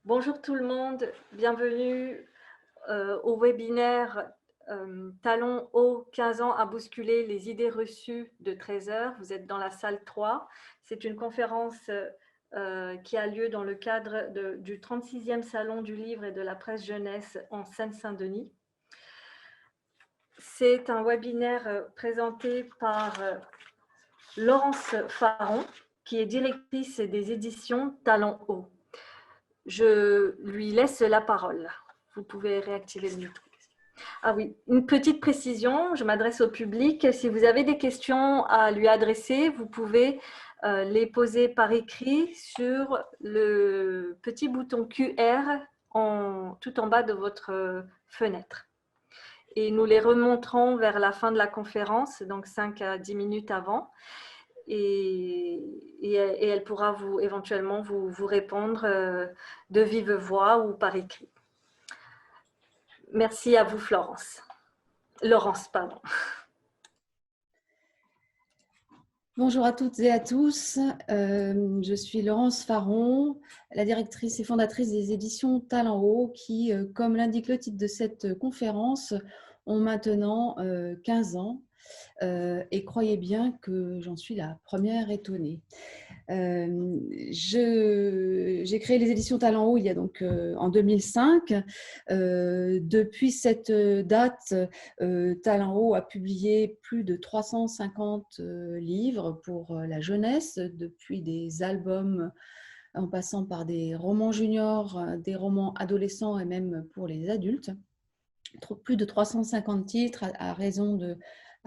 Bonjour tout le monde, bienvenue au webinaire Talons hauts, 15 ans à bousculer les idées reçues de 13 heures. Vous êtes dans la salle 3. C'est une conférence qui a lieu dans le cadre du 36e Salon du Livre et de la Presse Jeunesse en Seine-Saint-Denis. C'est un webinaire présenté par Laurence Faron, qui est directrice des éditions Talons hauts. Je lui laisse la parole. Vous pouvez réactiver le micro. Ah oui, une petite précision, je m'adresse au public. Si vous avez des questions à lui adresser, vous pouvez les poser par écrit sur le petit bouton QR tout en bas de votre fenêtre. Et nous les remonterons vers la fin de la conférence, donc 5 à 10 minutes avant. Et elle pourra éventuellement vous répondre de vive voix ou par écrit. Merci à vous, Laurence, pardon. Bonjour à toutes et à tous, je suis Laurence Faron, la directrice et fondatrice des éditions Talents hauts qui, comme l'indique le titre de cette conférence, ont maintenant 15 ans et croyez bien que j'en suis la première étonnée. J'ai créé les éditions Talents hauts il y a donc en 2005. Depuis cette date, Talents hauts a publié plus de 350 livres pour la jeunesse, depuis des albums en passant par des romans juniors, des romans adolescents et même pour les adultes. Plus de 350 titres à raison de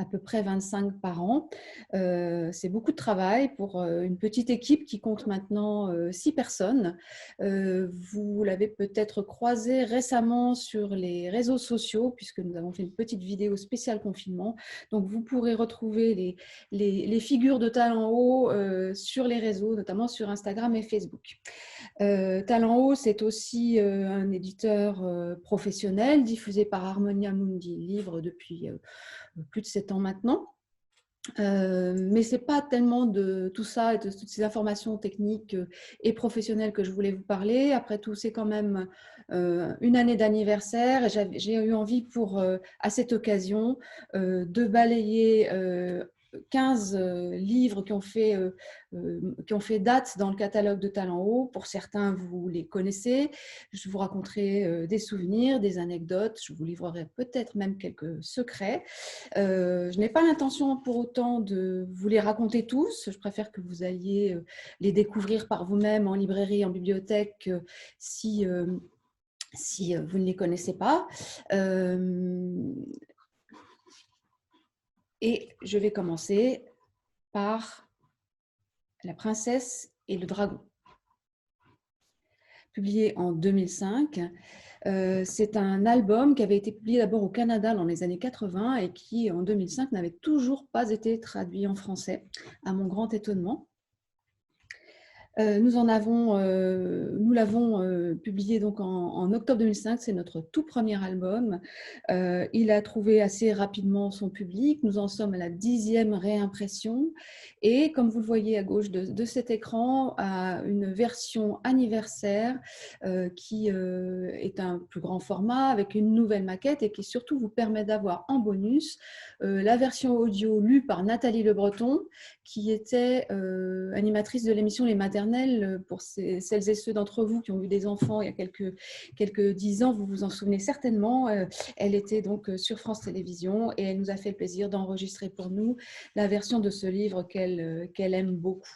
à peu près 25 par an. C'est beaucoup de travail pour une petite équipe qui compte maintenant 6 personnes. Vous l'avez peut-être croisé récemment sur les réseaux sociaux, puisque nous avons fait une petite vidéo spéciale confinement. Donc, vous pourrez retrouver les figures de Talents hauts sur les réseaux, notamment sur Instagram et Facebook. Talents hauts, c'est aussi un éditeur professionnel diffusé par Harmonia Mundi Livre depuis plus de 7 ans maintenant. Mais ce n'est pas tellement de tout ça et de toutes ces informations techniques et professionnelles que je voulais vous parler. Après tout, c'est quand même une année d'anniversaire et j'ai eu envie à cette occasion de balayer 15 livres qui ont fait date dans le catalogue de Talents hauts. Pour certains, vous les connaissez. Je vous raconterai des souvenirs, des anecdotes. Je vous livrerai peut-être même quelques secrets. Je n'ai pas l'intention pour autant de vous les raconter tous. Je préfère que vous alliez les découvrir par vous-même en librairie, en bibliothèque, si vous ne les connaissez pas. Et je vais commencer par La princesse et le dragon. Publié en 2005. C'est un album qui avait été publié d'abord au Canada dans les années 80 et qui, en 2005, n'avait toujours pas été traduit en français, à mon grand étonnement. Nous l'avons publié donc en octobre 2005, c'est notre tout premier album. Il a trouvé assez rapidement son public. Nous en sommes à la 10e réimpression. Et comme vous le voyez à gauche de cet écran, à une version anniversaire qui est un plus grand format avec une nouvelle maquette et qui surtout vous permet d'avoir en bonus la version audio lue par Nathalie Le Breton, qui était animatrice de l'émission Les Maternelles. Pour celles et ceux d'entre vous qui ont eu des enfants il y a quelques 10 ans, vous vous en souvenez certainement. Elle était donc sur France Télévisions et elle nous a fait le plaisir d'enregistrer pour nous la version de ce livre qu'elle aime beaucoup.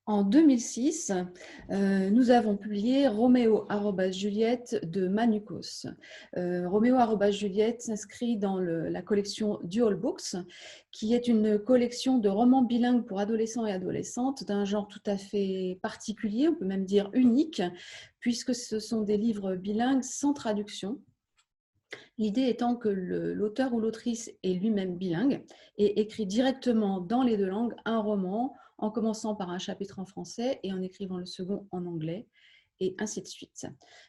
En 2006, nous avons publié Roméo @ Juliette de Manukos. Roméo @ Juliette s'inscrit dans la collection Dual Books, qui est une collection de romans bilingues pour adolescents et adolescentes d'un genre tout à fait particulier, on peut même dire unique, puisque ce sont des livres bilingues sans traduction. L'idée étant que l'auteur ou l'autrice est lui-même bilingue et écrit directement dans les deux langues un roman en commençant par un chapitre en français et en écrivant le second en anglais. et ainsi de suite.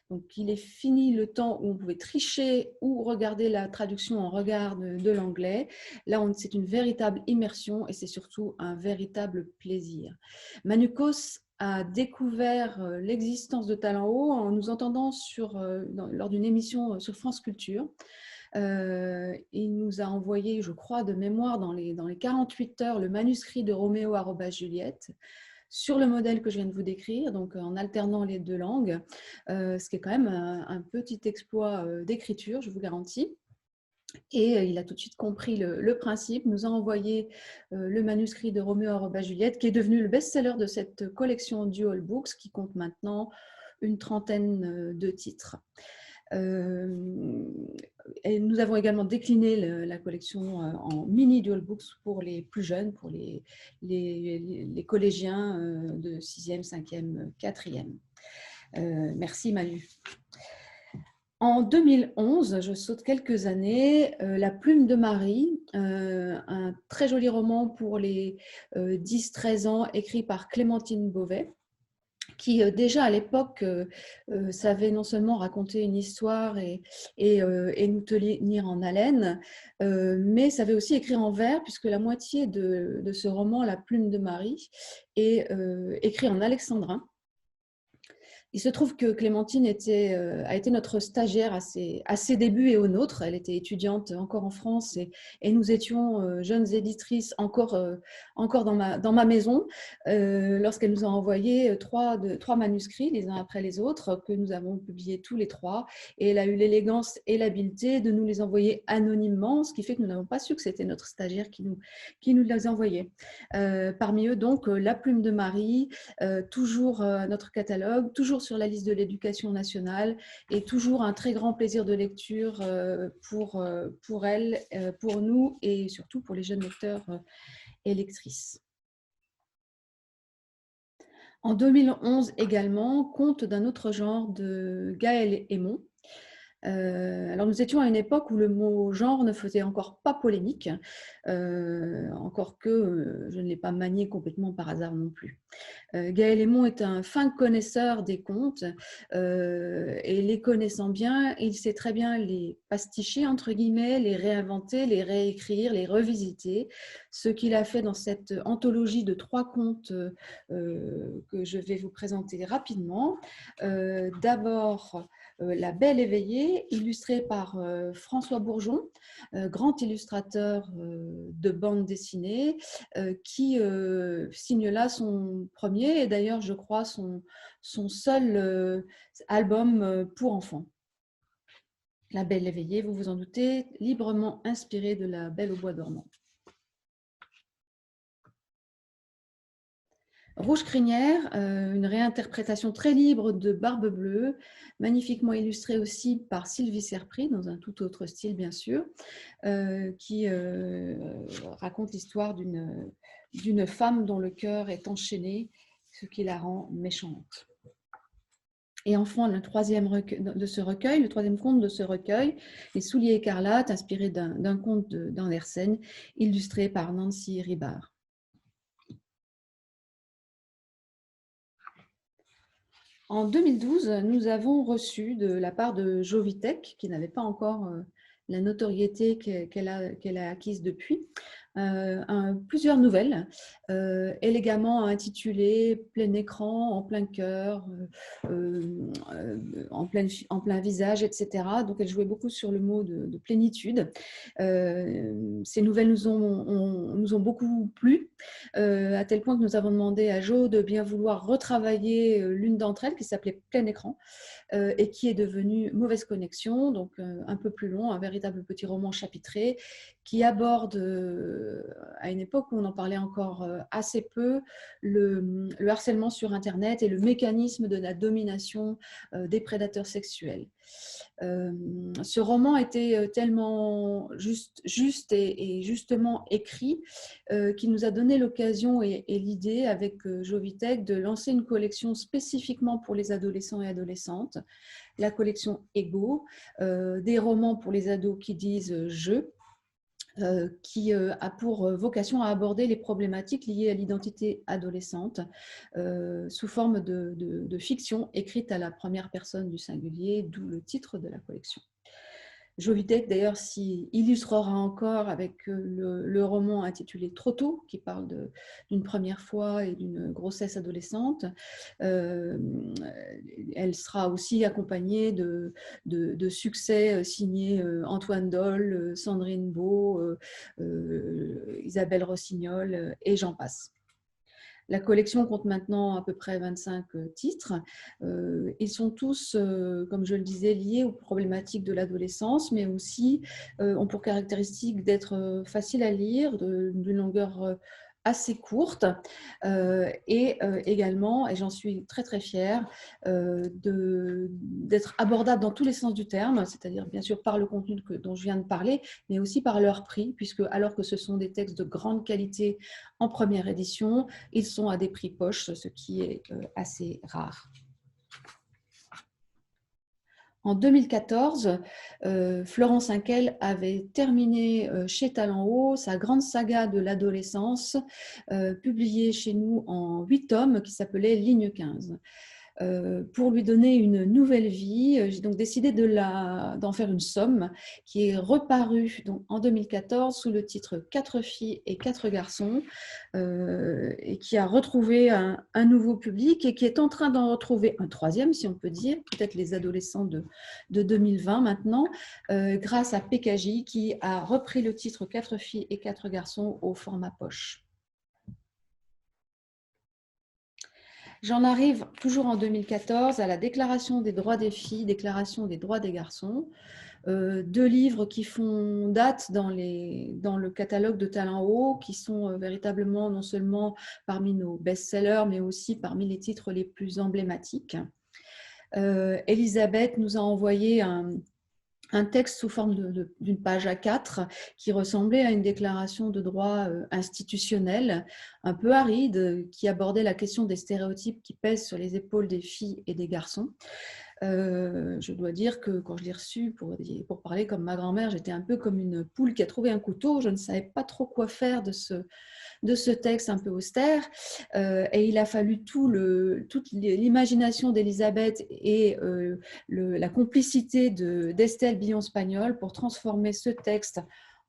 Donc, il est fini le temps où on pouvait tricher ou regarder la traduction en regard de l'anglais. Là, c'est une véritable immersion et c'est surtout un véritable plaisir. Manukos a découvert l'existence de Talent Haut en nous entendant lors d'une émission sur France Culture. Il nous a envoyé, je crois, de mémoire dans les 48 heures, le manuscrit de Roméo @ Juliette sur le modèle que je viens de vous décrire, donc en alternant les deux langues, ce qui est quand même un petit exploit d'écriture, je vous garantis. Et il a tout de suite compris le principe, nous a envoyé le manuscrit de Roméo @ Juliette, qui est devenu le best-seller de cette collection Dual Books, qui compte maintenant une trentaine de titres. Et nous avons également décliné la collection en mini dual books pour les plus jeunes, pour les collégiens de 6e, 5e, 4e. Merci Manu. En 2011, je saute quelques années, La plume de Marie, un très joli roman pour les 10-13 ans écrit par Clémentine Beauvais, qui déjà à l'époque savait non seulement raconter une histoire et nous tenir en haleine, mais savait aussi écrire en vers, puisque la moitié de ce roman, La plume de Marie, est écrit en alexandrin. Il se trouve que Clémentine a été notre stagiaire à ses débuts et aux nôtres. Elle était étudiante encore en France et nous étions jeunes éditrices encore dans ma maison lorsqu'elle nous a envoyé trois manuscrits les uns après les autres que nous avons publiés tous les trois. Et elle a eu l'élégance et l'habileté de nous les envoyer anonymement, ce qui fait que nous n'avons pas su que c'était notre stagiaire qui nous les envoyait. Parmi eux, donc, La plume de Marie, toujours notre catalogue, toujours sur la liste de l'éducation nationale et toujours un très grand plaisir de lecture pour elle, pour nous et surtout pour les jeunes lecteurs et lectrices. En 2011 également, Contes d'un autre genre de Gaël Hémon. Alors nous étions à une époque où le mot genre ne faisait encore pas polémique, encore que je ne l'ai pas manié complètement par hasard non plus. Gaël Hémon est un fin connaisseur des contes et les connaissant bien, il sait très bien les pasticher, entre guillemets, les réinventer, les réécrire, les revisiter. Ce qu'il a fait dans cette anthologie de 3 contes que je vais vous présenter rapidement. D'abord, La Belle éveillée, illustrée par François Bourgeon, grand illustrateur de bande dessinée, qui signe là son premier et d'ailleurs, je crois, son seul album pour enfants. La Belle éveillée, vous vous en doutez, librement inspirée de La Belle au bois dormant. Rouge crinière, une réinterprétation très libre de Barbe bleue, magnifiquement illustrée aussi par Sylvie Serpry, dans un tout autre style bien sûr, qui raconte l'histoire d'une femme dont le cœur est enchaîné, ce qui la rend méchante. Et enfin, le troisième conte de ce recueil, Les souliers écarlates, inspiré d'un conte d'Andersen, illustré par Nancy Ribard. En 2012, nous avons reçu de la part de Jovitech, qui n'avait pas encore la notoriété qu'elle a acquise depuis, plusieurs nouvelles élégamment intitulées Plein écran, en plein cœur, en plein visage, etc. Donc, elle jouait beaucoup sur le mot de plénitude. Ces nouvelles nous ont beaucoup plu, à tel point que nous avons demandé à Jo de bien vouloir retravailler l'une d'entre elles, qui s'appelait Plein écran, et qui est devenue Mauvaise connexion, donc un peu plus long, un véritable petit roman chapitré qui aborde, à une époque où on en parlait encore assez peu, le harcèlement sur Internet et le mécanisme de la domination des prédateurs sexuels. Ce roman était tellement juste et justement écrit qui nous a donné l'occasion et l'idée avec Jovitech de lancer une collection spécifiquement pour les adolescents et adolescentes, la collection Ego, des romans pour les ados qui disent « je », qui a pour vocation à aborder les problématiques liées à l'identité adolescente sous forme de fiction écrite à la première personne du singulier, d'où le titre de la collection. Jovitech, d'ailleurs, s'y illustrera encore avec le roman intitulé Trop tôt, qui parle d'une première fois et d'une grossesse adolescente. Elle sera aussi accompagnée de succès signés Antoine Dolle, Sandrine Beau, Isabelle Rossignol et j'en passe. La collection compte maintenant à peu près 25 titres. Ils sont tous, comme je le disais, liés aux problématiques de l'adolescence, mais aussi ont pour caractéristique d'être faciles à lire, d'une longueur assez courte et également, et j'en suis très très fière, d'être abordable dans tous les sens du terme, c'est-à-dire bien sûr par le contenu dont je viens de parler, mais aussi par leur prix, puisque alors que ce sont des textes de grande qualité en première édition, ils sont à des prix poches, ce qui est assez rare. En 2014, Florence Hinkel avait terminé chez Talent Haut sa grande saga de l'adolescence, publiée chez nous en 8 tomes, qui s'appelait Ligne 15. Pour lui donner une nouvelle vie, j'ai donc décidé d'en faire une somme qui est reparue donc, en 2014 sous le titre 4 filles et 4 garçons et qui a retrouvé un nouveau public et qui est en train d'en retrouver un troisième, si on peut dire, peut-être les adolescents de 2020 maintenant, grâce à PKJ qui a repris le titre 4 filles et 4 garçons au format poche. J'en arrive toujours en 2014 à la Déclaration des droits des filles, Déclaration des droits des garçons, 2 livres qui font date dans le catalogue de Talent Haut, qui sont véritablement non seulement parmi nos best-sellers, mais aussi parmi les titres les plus emblématiques. Elisabeth nous a envoyé un texte sous forme d'une page A4 qui ressemblait à une déclaration de droit institutionnelle, un peu aride, qui abordait la question des stéréotypes qui pèsent sur les épaules des filles et des garçons. Je dois dire que quand je l'ai reçu, pour parler comme ma grand-mère, j'étais un peu comme une poule qui a trouvé un couteau. Je ne savais pas trop quoi faire de ce texte un peu austère. Et il a fallu toute l'imagination d'Elisabeth et la complicité d'Estelle Billon-Spagnol pour transformer ce texte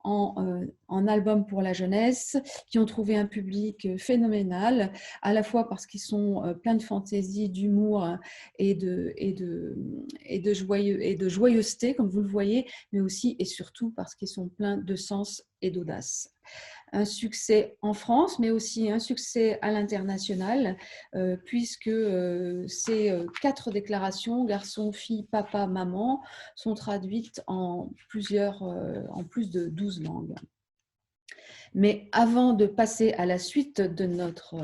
en album pour la jeunesse, qui ont trouvé un public phénoménal, à la fois parce qu'ils sont pleins de fantaisie, d'humour et de joyeuseté, comme vous le voyez, mais aussi et surtout parce qu'ils sont pleins de sens et d'audace. Un succès en France, mais aussi un succès à l'international, puisque ces 4 déclarations, garçon, fille, papa, maman, sont traduites en plus de 12 langues. Mais avant de passer à la suite de notre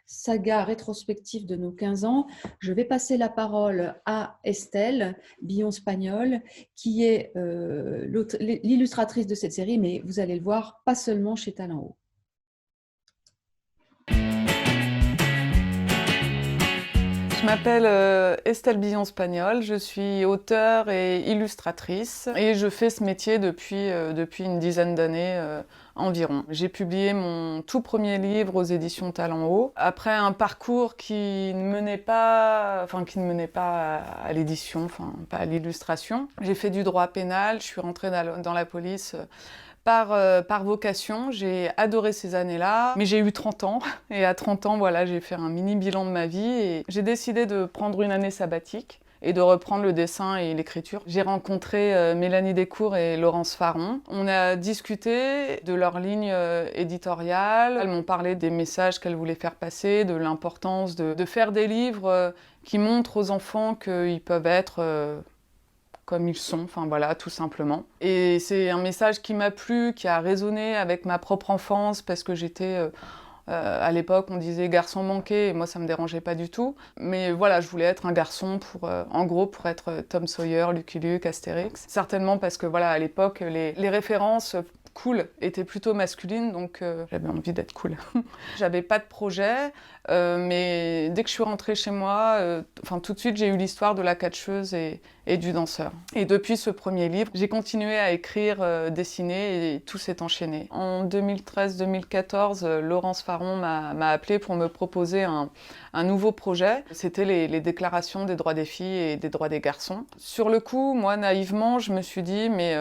saga rétrospective de nos 15 ans, je vais passer la parole à Estelle Billon-Spagnol, qui est l'illustratrice de cette série, mais vous allez le voir, pas seulement chez Talent Haut. Je m'appelle Estelle Billon-Spagnol, je suis auteure et illustratrice et je fais ce métier depuis une dizaine d'années environ. J'ai publié mon tout premier livre aux éditions Talent Haut après un parcours qui ne menait pas à l'édition, pas à l'illustration. J'ai fait du droit pénal, je suis rentrée dans la police par vocation. J'ai adoré ces années-là, mais j'ai eu 30 ans et à 30 ans, voilà, j'ai fait un mini bilan de ma vie et j'ai décidé de prendre une année sabbatique et de reprendre le dessin et l'écriture. J'ai rencontré Mélanie Descours et Laurence Faron. On a discuté de leur ligne éditoriale. Elles m'ont parlé des messages qu'elles voulaient faire passer, de l'importance de faire des livres qui montrent aux enfants qu'ils peuvent être comme ils sont, voilà, tout simplement. Et c'est un message qui m'a plu, qui a résonné avec ma propre enfance, parce que j'étais... à l'époque, on disait garçon manqué, et moi, ça me dérangeait pas du tout. Mais voilà, je voulais être un garçon en gros, pour être Tom Sawyer, Lucky Luke, Astérix. Certainement parce que, voilà, à l'époque, les références cool était plutôt masculine, donc j'avais envie d'être cool. J'avais pas de projet, mais dès que je suis rentrée chez moi, tout de suite j'ai eu l'histoire de la catcheuse et du danseur. Et depuis ce premier livre, j'ai continué à écrire, dessiner et tout s'est enchaîné. En 2013-2014, Laurence Faron m'a appelée pour me proposer un nouveau projet. C'était les déclarations des droits des filles et des droits des garçons. Sur le coup, moi naïvement, je me suis dit mais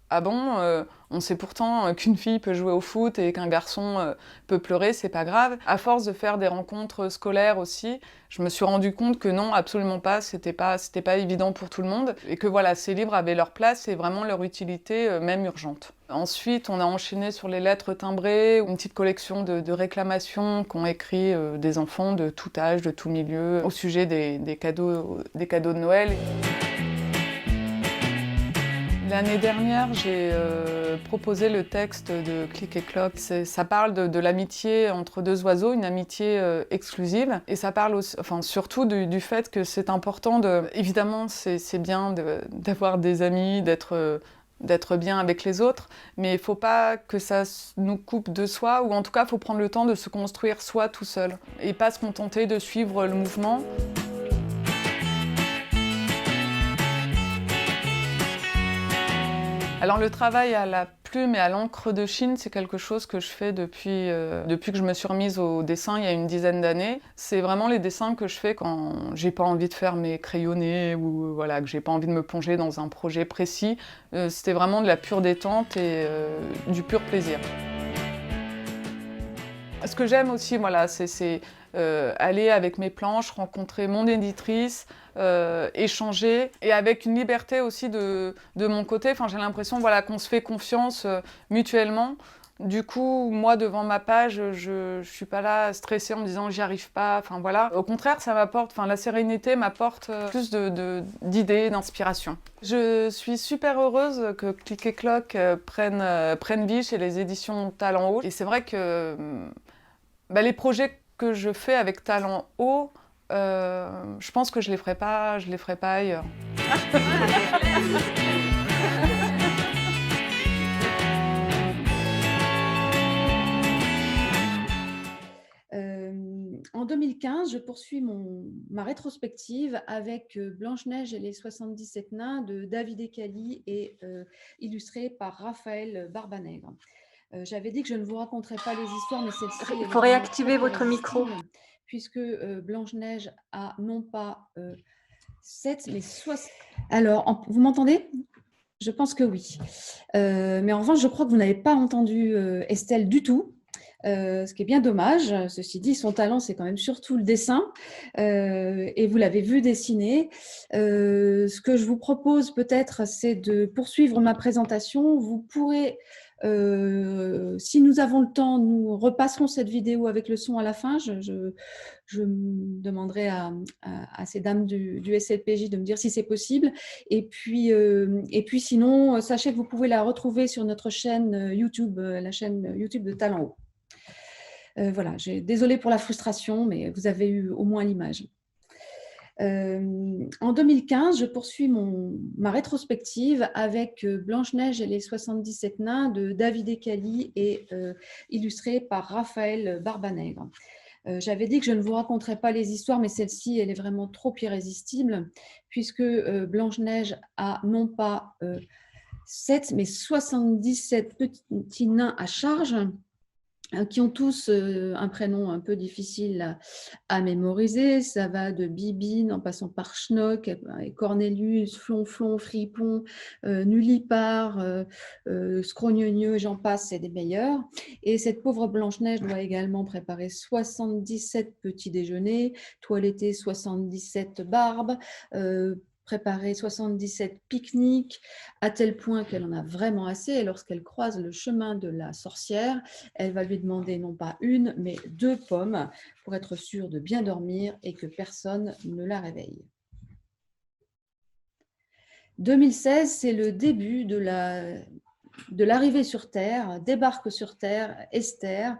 ah bon, on sait pourtant qu'une fille peut jouer au foot et qu'un garçon peut pleurer, c'est pas grave. À force de faire des rencontres scolaires aussi, je me suis rendu compte que non, absolument pas, c'était pas évident pour tout le monde. Et que voilà, ces livres avaient leur place et vraiment leur utilité, même urgente. Ensuite, on a enchaîné sur les lettres timbrées, une petite collection de réclamations qu'ont écrit des enfants de tout âge, de tout milieu, au sujet des cadeaux de Noël. L'année dernière, j'ai proposé le texte de Click et Clock. Ça parle de l'amitié entre deux oiseaux, une amitié exclusive. Et ça parle aussi, surtout du fait que c'est important de... Évidemment, c'est bien d'avoir des amis, d'être bien avec les autres, mais il ne faut pas que ça nous coupe de soi, ou en tout cas, il faut prendre le temps de se construire soi tout seul, et pas se contenter de suivre le mouvement. Alors le travail à la plume et à l'encre de Chine, c'est quelque chose que je fais depuis que je me suis remise au dessin il y a une dizaine d'années. C'est vraiment les dessins que je fais quand j'ai pas envie de faire mes crayonnés ou voilà, que j'ai pas envie de me plonger dans un projet précis. C'était vraiment de la pure détente et du pur plaisir. Ce que j'aime aussi, voilà, c'est aller avec mes planches, rencontrer mon éditrice, échanger, et avec une liberté aussi de mon côté. Enfin, j'ai l'impression voilà, qu'on se fait confiance mutuellement. Du coup, moi, devant ma page, je ne suis pas là stressée en me disant « j'y arrive pas ». Enfin, voilà. Au contraire, ça m'apporte, la sérénité m'apporte plus d'idées, d'inspiration. Je suis super heureuse que Click et Clock prenne vie chez les éditions Talent Haut. Et c'est vrai que les projets que je fais avec Talent Haut, je pense que je les ferai pas ailleurs. En 2015, je poursuis ma rétrospective avec Blanche-Neige et les 77 nains de David Ecali et illustré par Raphaël Barbanègre. J'avais dit que je ne vous raconterais pas les histoires, mais celle-ci... Il faut réactiver votre micro. Puisque Blanche-Neige a non pas 7, mais 60... Alors, vous m'entendez ? Je pense que oui. Mais en revanche, je crois que vous n'avez pas entendu Estelle du tout. Ce qui est bien dommage. Ceci dit, son talent, c'est quand même surtout le dessin. Et vous l'avez vu dessiner. Ce que je vous propose peut-être, c'est de poursuivre ma présentation. Vous pourrez, si nous avons le temps, nous repasserons cette vidéo avec le son à la fin. Je demanderai à ces dames du SLPJ de me dire si c'est possible. Et puis sinon, sachez que vous pouvez la retrouver sur notre chaîne YouTube, la chaîne YouTube de Talent Haut. Voilà, désolée pour la frustration, mais vous avez eu au moins l'image. En 2015, je poursuis ma rétrospective avec Blanche-Neige et les 77 nains de David Ecali et illustré par Raphaël Barbanègre. J'avais dit que je ne vous raconterais pas les histoires, mais celle-ci, elle est vraiment trop irrésistible, puisque Blanche-Neige a non pas 7, mais 77 petits nains à charge, qui ont tous un prénom un peu difficile à mémoriser. Ça va de Bibine en passant par Schnock, Cornelius, Flonflon, Fripon, Nullipar, Scrognonieux, j'en passe, c'est des meilleurs. Et cette pauvre Blanche-Neige doit également préparer 77 petits déjeuners, toiletter 77 barbes, préparer 77 pique-niques, à tel point qu'elle en a vraiment assez. Et lorsqu'elle croise le chemin de la sorcière, elle va lui demander non pas une, mais 2 pommes pour être sûre de bien dormir et que personne ne la réveille. 2016, c'est le début de la de l'arrivée sur Terre, débarque sur Terre Esther,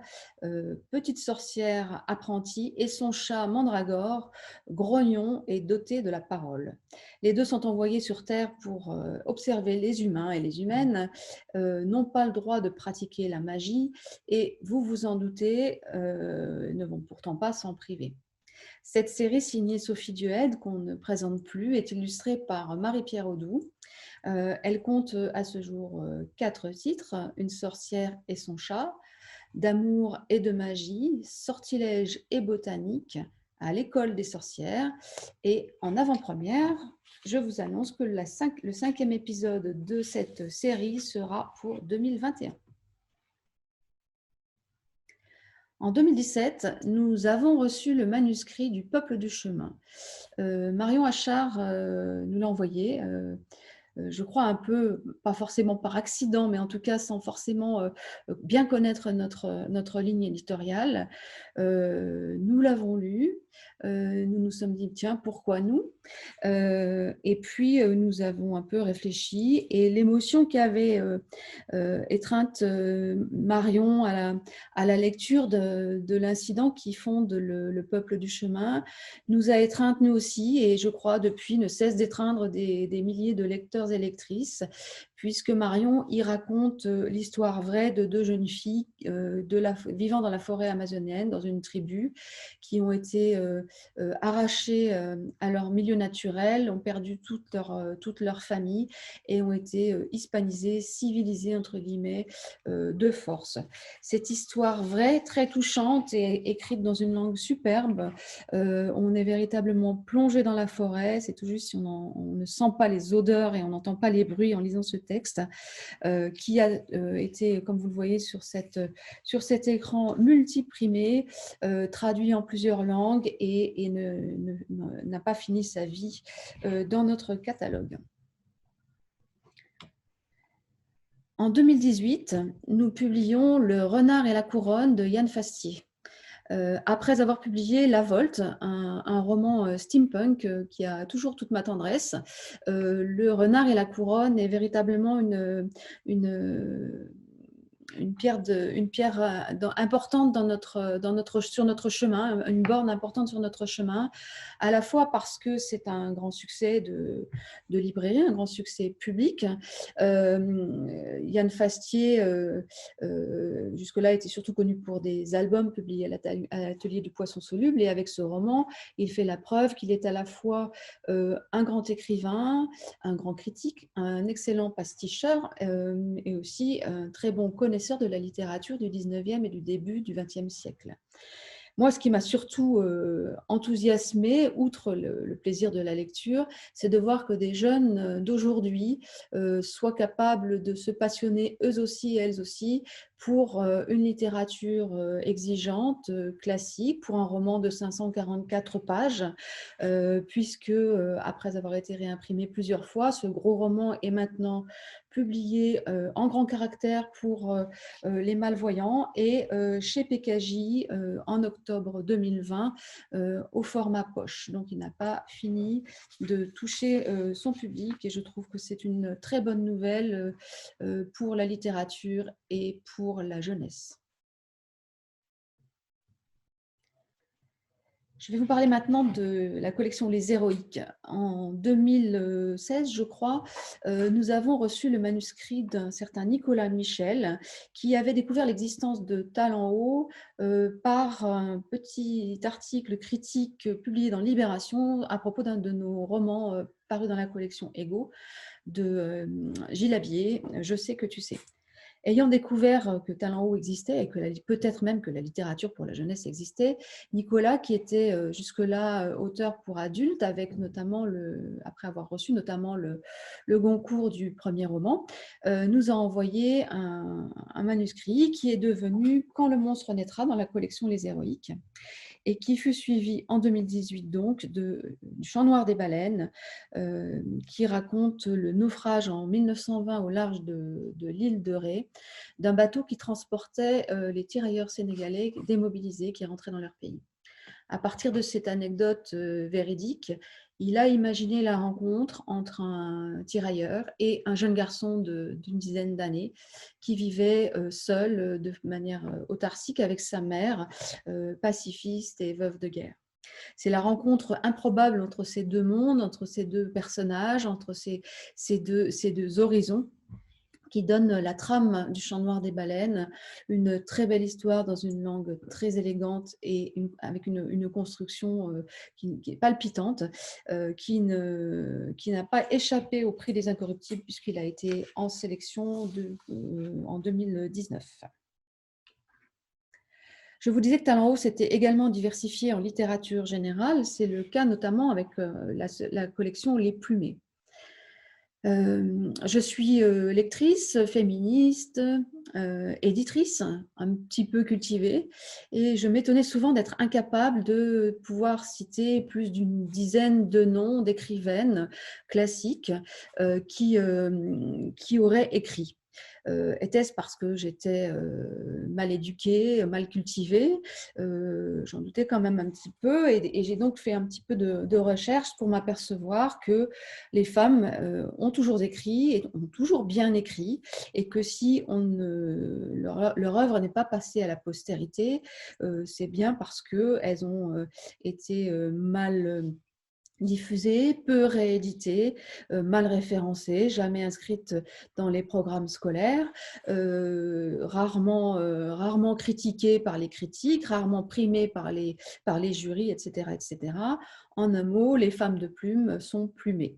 petite sorcière apprentie, et son chat Mandragore, grognon et doté de la parole. Les deux sont envoyés sur Terre pour observer les humains et les humaines, n'ont pas le droit de pratiquer la magie et, vous vous en doutez, ne vont pourtant pas s'en priver. Cette série signée Sophie Duhaide, qu'on ne présente plus, est illustrée par Marie-Pierre Audoux. Elle compte à ce jour 4 titres, Une sorcière et son chat, D'amour et de magie, Sortilège et botanique, À l'école des sorcières. Et en avant-première, je vous annonce que le 5e épisode de cette série sera pour 2021. En 2017, nous avons reçu le manuscrit du Peuple du chemin. Marion Achard nous l'a envoyé, je crois un peu, pas forcément par accident, mais en tout cas sans forcément bien connaître notre ligne éditoriale. Nous l'avons lu, nous nous sommes dit, tiens, pourquoi nous ? Et puis, nous avons un peu réfléchi, et l'émotion qu'avait étreinte Marion à la lecture de l'incident qui fonde le Peuple du chemin nous a étreintes nous aussi, et je crois depuis ne cesse d'étreindre des milliers de lecteurs et lectrices, puisque Marion y raconte l'histoire vraie de 2 jeunes filles vivant dans la forêt amazonienne, dans une tribu, qui ont été arrachées à leur milieu naturel, ont perdu toute leur famille et ont été hispanisées, civilisées, entre guillemets, de force. Cette histoire vraie, très touchante et écrite dans une langue superbe, on est véritablement plongé dans la forêt, c'est tout juste si on ne sent pas les odeurs et on n'entend pas les bruits en lisant ce texte, qui a été, comme vous le voyez sur cet écran, multiprimé, traduit en plusieurs langues et n'a pas fini sa vie dans notre catalogue. En 2018, nous publions Le Renard et la couronne de Yann Fastier. Après avoir publié La Volte, un roman steampunk qui a toujours toute ma tendresse, Le Renard et la couronne est véritablement une pierre importante sur notre chemin, une borne importante sur notre chemin, à la fois parce que c'est un grand succès de librairie, un grand succès public. Yann Fastier, jusque-là, était surtout connu pour des albums publiés à l'Atelier du Poisson Soluble, et avec ce roman, il fait la preuve qu'il est à la fois un grand écrivain, un grand critique, un excellent pasticheur et aussi un très bon connaisseur de la littérature du 19e et du début du 20e siècle. Moi, ce qui m'a surtout enthousiasmée, outre le plaisir de la lecture, c'est de voir que des jeunes d'aujourd'hui soient capables de se passionner eux aussi et elles aussi pour une littérature exigeante, classique, pour un roman de 544 pages, puisque après avoir été réimprimé plusieurs fois, ce gros roman est maintenant publié en grand caractère pour les malvoyants et chez PKJ en octobre 2020 au format poche. Donc, il n'a pas fini de toucher son public, et je trouve que c'est une très bonne nouvelle pour la littérature et pour la jeunesse. Je vais vous parler maintenant de la collection Les Héroïques. En 2016, je crois, nous avons reçu le manuscrit d'un certain Nicolas Michel, qui avait découvert l'existence de Talent Haut par un petit article critique publié dans Libération à propos d'un de nos romans parus dans la collection Ego de Gilles Abier, Je sais que tu sais. Ayant découvert que Talent Haut existait et que peut-être même que la littérature pour la jeunesse existait, Nicolas, qui était jusque-là auteur pour adultes, avec notamment après avoir reçu notamment le Goncourt du premier roman, nous a envoyé un manuscrit qui est devenu Quand le monstre naîtra dans la collection Les Héroïques, et qui fut suivi en 2018 donc du Chant noir des baleines, qui raconte le naufrage en 1920 au large de l'île de Ré d'un bateau qui transportait les tirailleurs sénégalais démobilisés qui rentraient dans leur pays. À partir de cette anecdote véridique, il a imaginé la rencontre entre un tirailleur et un jeune garçon d'une dizaine d'années qui vivait seul de manière autarcique avec sa mère, pacifiste et veuve de guerre. C'est la rencontre improbable entre ces deux mondes, entre ces deux personnages, entre ces deux horizons qui donne la trame du Chant noir des baleines, une très belle histoire dans une langue très élégante et avec une construction qui est palpitante, qui n'a pas échappé au prix des Incorruptibles puisqu'il a été en sélection en 2019. Je vous disais que Talent Haut s'était également diversifié en littérature générale. C'est le cas notamment avec la collection Les Plumées. Je suis lectrice, féministe, éditrice, un petit peu cultivée, et je m'étonnais souvent d'être incapable de pouvoir citer plus d'une dizaine de noms d'écrivaines classiques qui auraient écrit. Était-ce parce que j'étais mal éduquée, mal cultivée? J'en doutais quand même un petit peu et j'ai donc fait un petit peu de recherche pour m'apercevoir que les femmes ont toujours écrit et ont toujours bien écrit et que si leur œuvre n'est pas passée à la postérité, c'est bien parce qu'elles ont été mal diffusées, peu rééditées, mal référencées, jamais inscrites dans les programmes scolaires, rarement critiquées par les critiques, rarement primées par les jurys, etc., etc. En un mot, les femmes de plume sont plumées.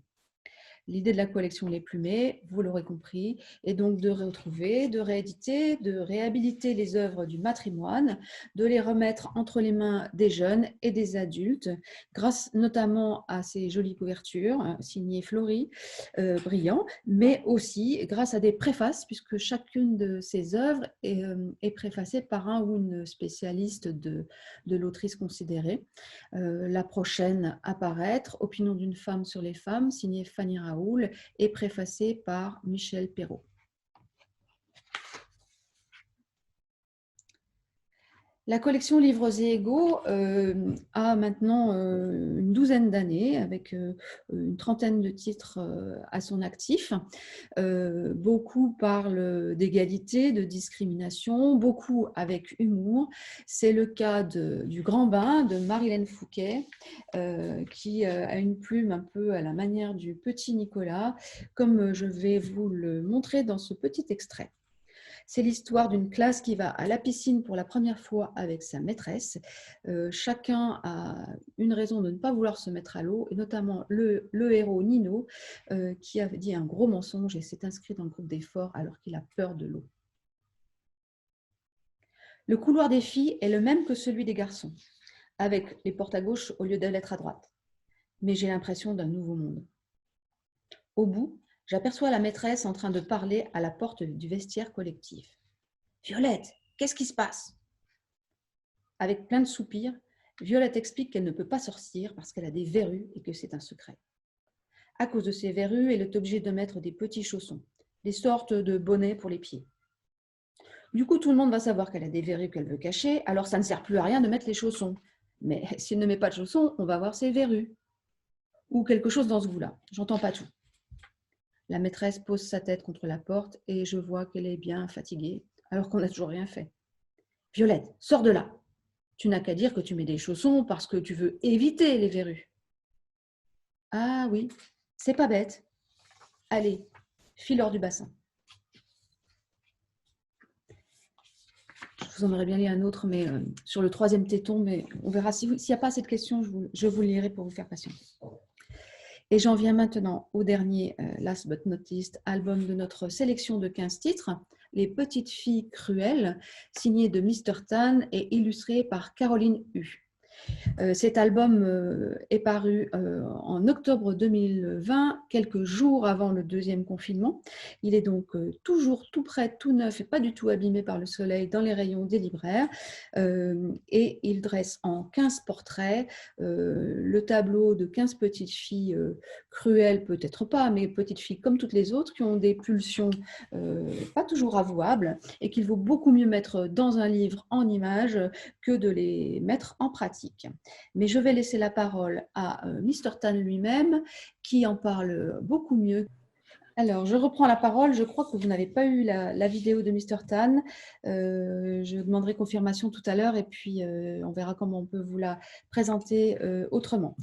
L'idée de la collection Les Plumées, vous l'aurez compris, est donc de retrouver, de rééditer, de réhabiliter les œuvres du matrimoine, de les remettre entre les mains des jeunes et des adultes, grâce notamment à ces jolies couvertures signées Flory, brillant, mais aussi grâce à des préfaces, puisque chacune de ces œuvres est préfacée par un ou une spécialiste de l'autrice considérée. La prochaine à paraître, Opinion d'une femme sur les femmes, signée Fanny Raoul, et préfacée par Michel Perrault. La collection Livres et Égaux a maintenant une douzaine d'années, avec une trentaine de titres à son actif. Beaucoup parlent d'égalité, de discrimination, beaucoup avec humour. C'est le cas du Grand Bain de Marilène Fouquet, qui a une plume un peu à la manière du petit Nicolas, comme je vais vous le montrer dans ce petit extrait. C'est l'histoire d'une classe qui va à la piscine pour la première fois avec sa maîtresse. Chacun a une raison de ne pas vouloir se mettre à l'eau, et notamment le héros Nino, qui avait dit un gros mensonge et s'est inscrit dans le groupe des forts alors qu'il a peur de l'eau. Le couloir des filles est le même que celui des garçons, avec les portes à gauche au lieu de l'être à droite. Mais j'ai l'impression d'un nouveau monde. Au bout, j'aperçois la maîtresse en train de parler à la porte du vestiaire collectif. « Violette, qu'est-ce qui se passe ?» Avec plein de soupirs, Violette explique qu'elle ne peut pas sortir parce qu'elle a des verrues et que c'est un secret. À cause de ces verrues, elle est obligée de mettre des petits chaussons, des sortes de bonnets pour les pieds. Du coup, tout le monde va savoir qu'elle a des verrues qu'elle veut cacher, alors ça ne sert plus à rien de mettre les chaussons. Mais si elle ne met pas de chaussons, on va voir ses verrues. Ou quelque chose dans ce goût-là. J'entends pas tout. La maîtresse pose sa tête contre la porte et je vois qu'elle est bien fatiguée, alors qu'on n'a toujours rien fait. « Violette, sors de là. Tu n'as qu'à dire que tu mets des chaussons parce que tu veux éviter les verrues. »« Ah oui, c'est pas bête. Allez, file hors du bassin. » Je vous en aurais bien lu un autre, mais sur le troisième téton, mais on verra. S'il n'y a pas cette question, je vous le lirai pour vous faire patienter. Et j'en viens maintenant au dernier, last but not least, album de notre sélection de 15 titres, Les Petites Filles Cruelles, signé de Mr. Tan et illustré par Caroline Hu. Cet album est paru en octobre 2020, quelques jours avant le deuxième confinement. Il est donc toujours tout prêt, tout neuf et pas du tout abîmé par le soleil dans les rayons des libraires. Et il dresse en 15 portraits le tableau de 15 petites filles cruelles, peut-être pas, mais petites filles comme toutes les autres, qui ont des pulsions pas toujours avouables et qu'il vaut beaucoup mieux mettre dans un livre en images que de les mettre en pratique. Mais je vais laisser la parole à Mr. Tan lui-même, qui en parle beaucoup mieux. Alors, je reprends la parole. Je crois que vous n'avez pas eu la vidéo de Mr. Tan. Je demanderai confirmation tout à l'heure et puis on verra comment on peut vous la présenter autrement.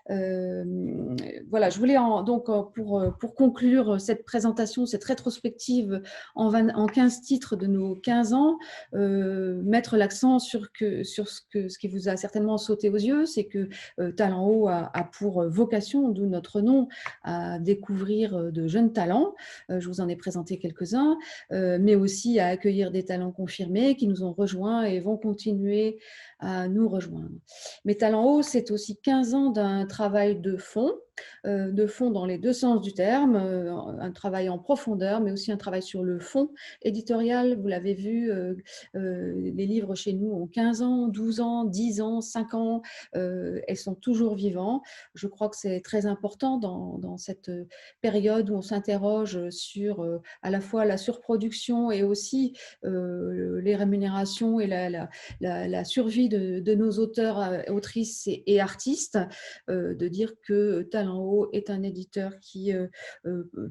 Voilà, je voulais pour conclure cette présentation, cette rétrospective en 15 titres de nos 15 ans, mettre l'accent sur ce qui vous a certainement sauté aux yeux, c'est que Talent Haut a pour vocation, d'où notre nom, à découvrir de jeunes talents. Je vous en ai présenté quelques-uns, mais aussi à accueillir des talents confirmés qui nous ont rejoints et vont continuer à nous rejoindre. Mais Talent Haut, c'est aussi 15 ans d'un travail de fond dans les deux sens du terme, un travail en profondeur, mais aussi un travail sur le fond éditorial. Vous l'avez vu, les livres chez nous ont 15 ans, 12 ans, 10 ans, 5 ans, elles sont toujours vivants. Je crois que c'est très important dans cette période où on s'interroge sur à la fois la surproduction et aussi les rémunérations et la survie de nos auteurs, autrices et artistes, de dire que Talent Haut est un éditeur qui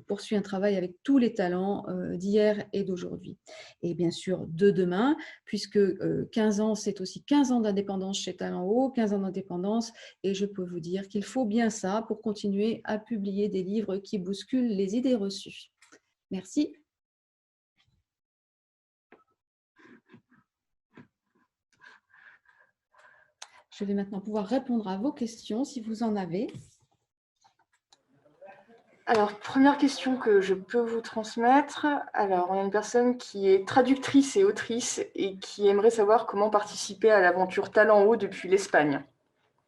poursuit un travail avec tous les talents d'hier et d'aujourd'hui. Et bien sûr, de demain, puisque 15 ans, c'est aussi 15 ans d'indépendance chez Talent Haut, 15 ans d'indépendance, et je peux vous dire qu'il faut bien ça pour continuer à publier des livres qui bousculent les idées reçues. Merci. Je vais maintenant pouvoir répondre à vos questions, si vous en avez. Alors, première question que je peux vous transmettre. Alors, on a une personne qui est traductrice et autrice et qui aimerait savoir comment participer à l'aventure Talent Haut depuis l'Espagne.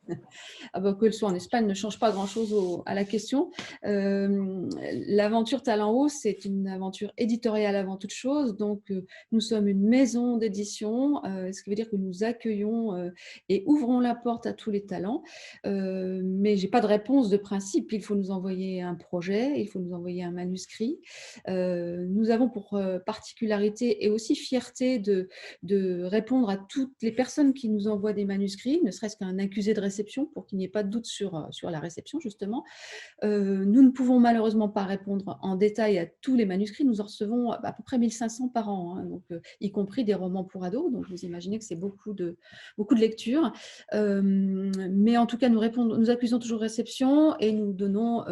Que le soit en Espagne ne change pas grand-chose à la question. L'aventure Talent Haut, c'est une aventure éditoriale avant toute chose. Donc, nous sommes une maison d'édition, ce qui veut dire que nous accueillons et ouvrons la porte à tous les talents. Mais je n'ai pas de réponse de principe. Il faut nous envoyer un projet, il faut nous envoyer un manuscrit. Nous avons pour particularité et aussi fierté de répondre à toutes les personnes qui nous envoient des manuscrits, ne serait-ce qu'un accusé de réception pour qu'il n'y ait pas de doute sur la réception, justement. Nous ne pouvons malheureusement pas répondre en détail à tous les manuscrits. Nous en recevons à peu près 1500 par an, donc, y compris des romans pour ados. Donc, vous imaginez que c'est beaucoup de lectures. Mais en tout cas, nous accusons toujours réception et nous donnons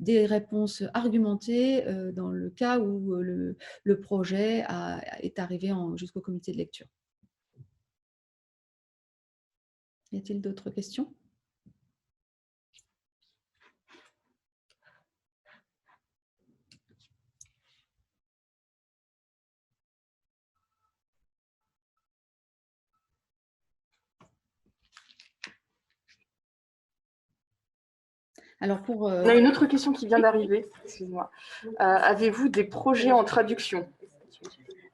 des réponses argumentées dans le cas où le projet est arrivé jusqu'au comité de lecture. Y a-t-il d'autres questions ? Alors On a une autre question qui vient d'arriver. Excuse-moi. Avez-vous des projets en traduction ?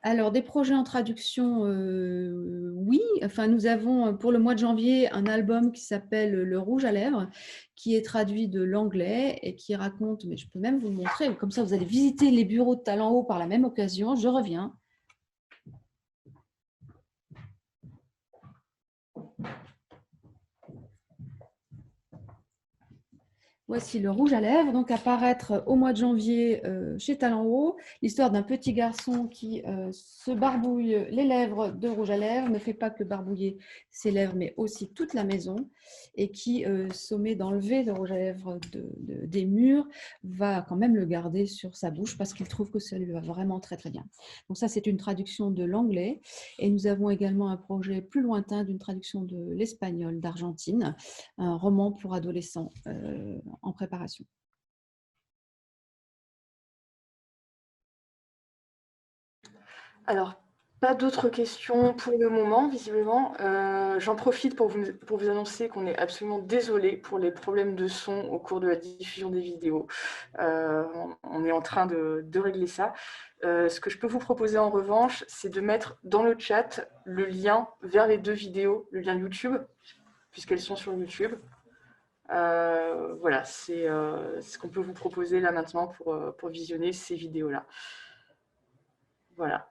Alors, des projets en traduction, oui. Enfin, nous avons pour le mois de janvier un album qui s'appelle Le Rouge à lèvres, qui est traduit de l'anglais et qui raconte, mais je peux même vous le montrer, comme ça vous allez visiter les bureaux de Talent Haut par la même occasion. Je reviens. Voici Le Rouge à lèvres, donc à paraître au mois de janvier chez Talent Haut. L'histoire d'un petit garçon qui se barbouille les lèvres de rouge à lèvres, ne fait pas que barbouiller ses lèvres, mais aussi toute la maison, et qui, sommé d'enlever le rouge à lèvres des murs, va quand même le garder sur sa bouche parce qu'il trouve que ça lui va vraiment très très bien. Donc ça, c'est une traduction de l'anglais, et nous avons également un projet plus lointain d'une traduction de l'espagnol d'Argentine, un roman pour adolescents en préparation. Alors, Pas d'autres questions pour le moment, visiblement. J'en profite pour vous annoncer qu'on est absolument désolé pour les problèmes de son au cours de la diffusion des vidéos. On est en train de régler ça. Ce que je peux vous proposer en revanche, c'est de mettre dans le chat le lien vers les 2 vidéos, le lien YouTube, puisqu'elles sont sur YouTube. Voilà, c'est ce qu'on peut vous proposer là maintenant pour visionner ces vidéos-là. Voilà.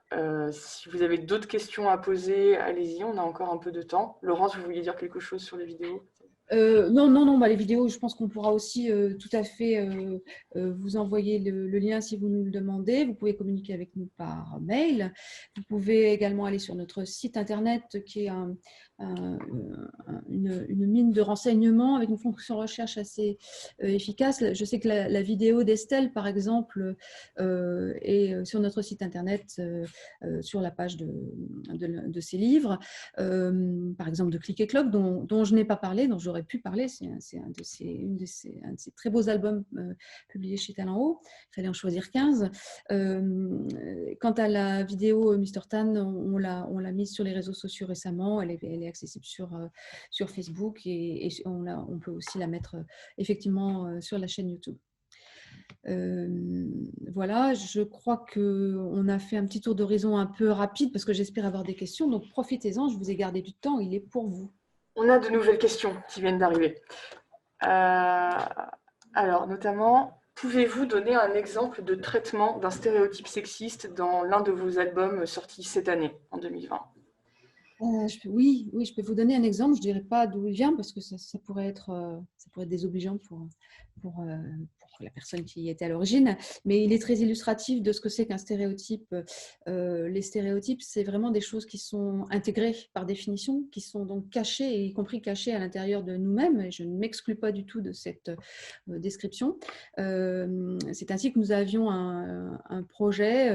Si vous avez d'autres questions à poser, allez-y, on a encore un peu de temps. Laurence, vous vouliez dire quelque chose sur les vidéos? Non, bah, les vidéos, je pense qu'on pourra aussi tout à fait vous envoyer le lien si vous nous le demandez. Vous pouvez communiquer avec nous par mail. Vous pouvez également aller sur notre site internet qui est une mine de renseignements avec une fonction recherche assez efficace. Je sais que la vidéo d'Estelle, par exemple, est sur notre site internet, sur la page de ses livres, par exemple de Click et Clock, dont je n'ai pas parlé, dont j'aurais pu parler. C'est un de ces très beaux albums publiés chez Talent Haut. Il fallait en choisir 15. Quant à la vidéo Mr. Tan, on l'a mise sur les réseaux sociaux récemment. Elle est accessible sur Facebook et on peut aussi la mettre effectivement sur la chaîne YouTube. Voilà, je crois qu'on a fait un petit tour d'horizon un peu rapide parce que j'espère avoir des questions. Donc profitez-en, je vous ai gardé du temps, il est pour vous. On a de nouvelles questions qui viennent d'arriver. Alors, notamment, pouvez-vous donner un exemple de traitement d'un stéréotype sexiste dans l'un de vos albums sortis cette année, en 2020? Oui, je peux vous donner un exemple. Je ne dirais pas d'où il vient parce que ça pourrait être désobligeant pour la personne qui y était à l'origine. Mais il est très illustratif de ce que c'est qu'un stéréotype. Les stéréotypes, c'est vraiment des choses qui sont intégrées par définition, qui sont donc cachées, y compris cachées à l'intérieur de nous-mêmes. Et je ne m'exclus pas du tout de cette description. C'est ainsi que nous avions un projet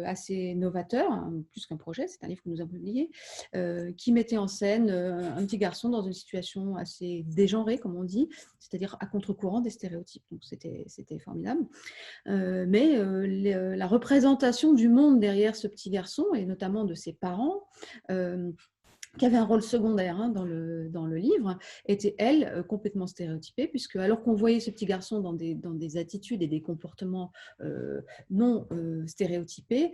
assez novateur, plus qu'un projet, c'est un livre que nous avons publié, qui mettait en scène un petit garçon dans une situation assez dégenrée, comme on dit, c'est-à-dire à contre-courant des stéréotypes. Donc c'était formidable. Mais la représentation du monde derrière ce petit garçon, et notamment de ses parents, qui avait un rôle secondaire dans le livre, était, elle, complètement stéréotypée, puisque alors qu'on voyait ce petit garçon dans des attitudes et des comportements non stéréotypés,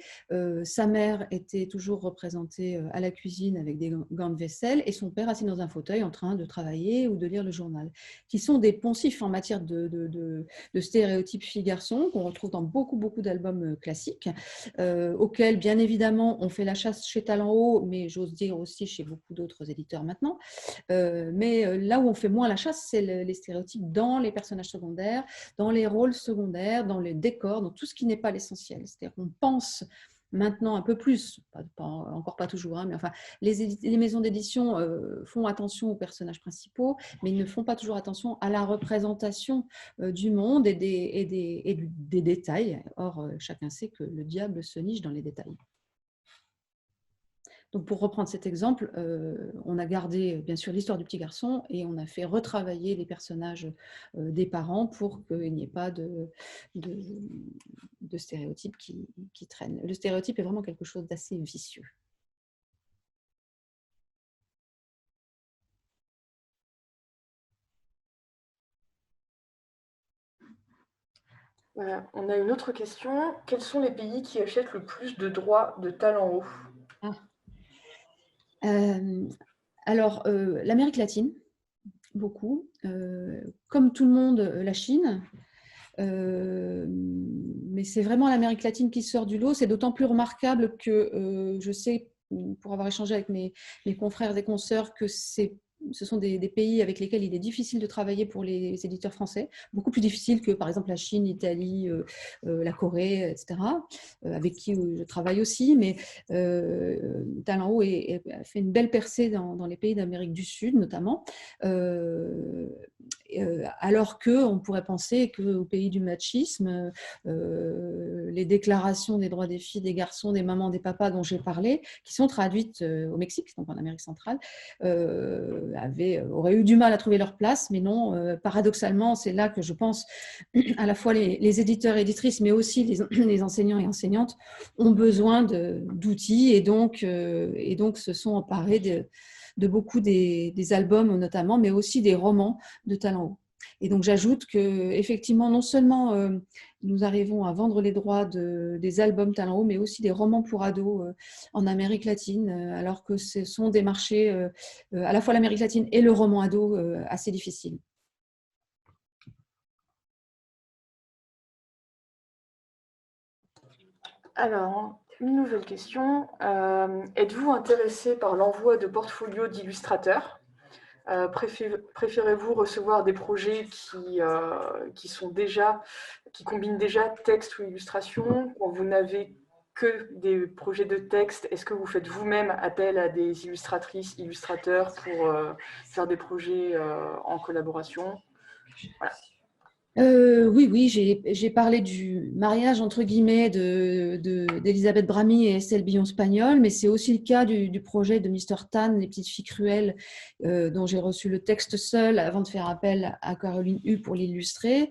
sa mère était toujours représentée à la cuisine avec des gants de vaisselle et son père assis dans un fauteuil en train de travailler ou de lire le journal, qui sont des poncifs en matière de stéréotypes filles-garçons qu'on retrouve dans beaucoup d'albums classiques, auxquels, bien évidemment, on fait la chasse chez Talent Haut, mais j'ose dire aussi chez beaucoup d'autres éditeurs maintenant. Mais là où on fait moins la chasse, c'est les stéréotypes dans les personnages secondaires, dans les rôles secondaires, dans les décors, dans tout ce qui n'est pas l'essentiel. C'est-à-dire qu'on pense maintenant un peu plus, encore pas toujours, mais enfin, les maisons d'édition font attention aux personnages principaux, mais ils ne font pas toujours attention à la représentation du monde et des détails. Or, chacun sait que le diable se niche dans les détails. Donc, pour reprendre cet exemple, on a gardé bien sûr l'histoire du petit garçon et on a fait retravailler les personnages des parents pour qu'il n'y ait pas de stéréotypes qui traînent. Le stéréotype est vraiment quelque chose d'assez vicieux. Voilà. On a une autre question. Quels sont les pays qui achètent le plus de droits de Talent Haut? Alors, l'Amérique latine, beaucoup. Comme tout le monde, la Chine. Mais c'est vraiment l'Amérique latine qui sort du lot. C'est d'autant plus remarquable que je sais, pour avoir échangé avec mes confrères et consoeurs, que ce sont des pays avec lesquels il est difficile de travailler pour les éditeurs français, beaucoup plus difficile que par exemple la Chine, l'Italie, la Corée, etc., avec qui je travaille aussi. Mais Talent Haut a fait une belle percée dans les pays d'Amérique du Sud notamment. alors qu'on pourrait penser qu'au pays du machisme, les déclarations des droits des filles, des garçons, des mamans, des papas dont j'ai parlé, qui sont traduites au Mexique, donc en Amérique centrale, auraient eu du mal à trouver leur place, mais non, paradoxalement, c'est là que je pense à la fois les éditeurs et éditrices, mais aussi les enseignants et enseignantes ont besoin d'outils et donc se sont emparés de beaucoup des albums notamment, mais aussi des romans de Talent Haut. Et donc j'ajoute qu'effectivement, non seulement nous arrivons à vendre les droits des albums Talent Haut, mais aussi des romans pour ados en Amérique latine, alors que ce sont des marchés, à la fois l'Amérique latine et le roman ado, assez difficiles. Alors, une nouvelle question. Êtes-vous intéressé par l'envoi de portfolios d'illustrateurs? Préférez-vous recevoir des projets qui combinent déjà texte ou illustration? Quand vous n'avez que des projets de texte, est-ce que vous faites vous-même appel à des illustratrices, illustrateurs pour faire des projets en collaboration? Voilà. Oui, j'ai parlé du mariage entre guillemets d'Elisabeth Bramy et Estelle Billon-Spagnol, mais c'est aussi le cas du projet de Mr. Tan, Les petites filles cruelles, dont j'ai reçu le texte seul avant de faire appel à Caroline Hu pour l'illustrer.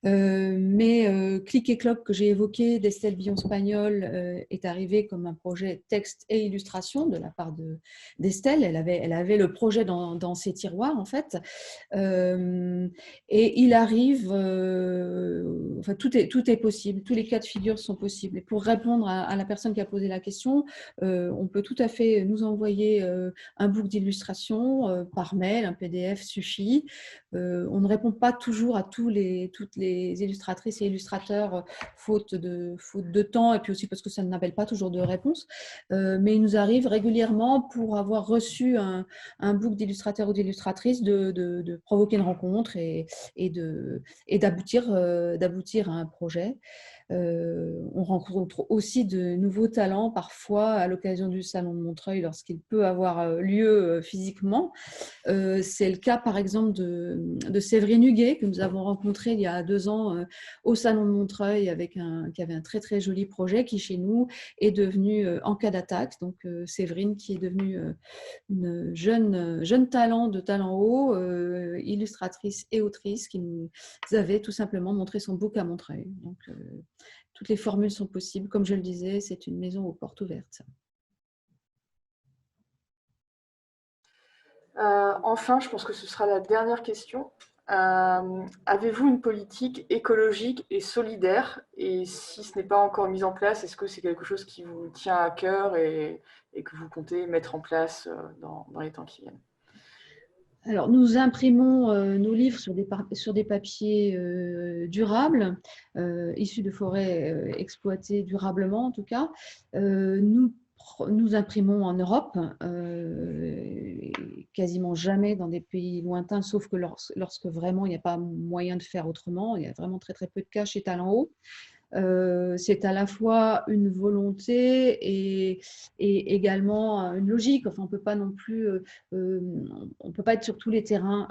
Mais Clic et Cloc que j'ai évoqué d'Estelle Billon-Spagnol est arrivé comme un projet texte et illustration de la part d'Estelle. Elle avait le projet dans ses tiroirs en fait. Et il arrive, enfin tout est possible, tous les cas de figure sont possibles. Et pour répondre à la personne qui a posé la question, on peut tout à fait nous envoyer un book d'illustration par mail, un PDF suffit. On ne répond pas toujours à toutes les illustratrices et illustrateurs faute de temps et puis aussi parce que ça n'appelle pas toujours de réponse. Mais il nous arrive régulièrement pour avoir reçu un book d'illustrateurs ou d'illustratrices de provoquer une rencontre et d'aboutir à un projet. On rencontre aussi de nouveaux talents parfois à l'occasion du Salon de Montreuil lorsqu'il peut avoir lieu physiquement. C'est le cas par exemple de Séverine Huguet que nous avons rencontré il y a 2 ans au Salon de Montreuil qui avait un très très joli projet qui chez nous est devenu En cas d'attaque. Donc Séverine qui est devenue une jeune talent de Talent Haut, illustratrice et autrice qui nous avait tout simplement montré son book à Montreuil. Donc toutes les formules sont possibles. Comme je le disais, c'est une maison aux portes ouvertes. Enfin, je pense que ce sera la dernière question. Avez-vous une politique écologique et solidaire? Et si ce n'est pas encore mis en place, est-ce que c'est quelque chose qui vous tient à cœur et que vous comptez mettre en place dans les temps qui viennent? Alors, nous imprimons nos livres sur des papiers durables, issus de forêts exploitées durablement en tout cas. Nous imprimons en Europe, quasiment jamais dans des pays lointains, sauf que lorsque vraiment il n'y a pas moyen de faire autrement. Il y a vraiment très très peu de cas chez Talent Haut. C'est à la fois une volonté et également une logique. Enfin, on peut pas non plus, on peut pas être sur tous les terrains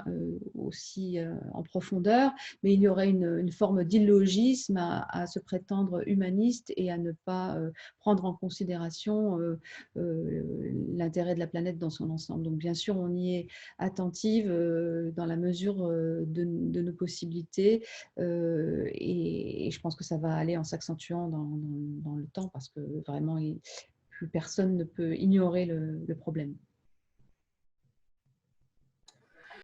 aussi en profondeur, mais il y aurait une forme d'illogisme à se prétendre humaniste et à ne pas prendre en considération l'intérêt de la planète dans son ensemble. Donc, bien sûr, on y est attentive dans la mesure de nos possibilités et je pense que ça va aller en s'accentuant dans le temps parce que vraiment, plus personne ne peut ignorer le problème.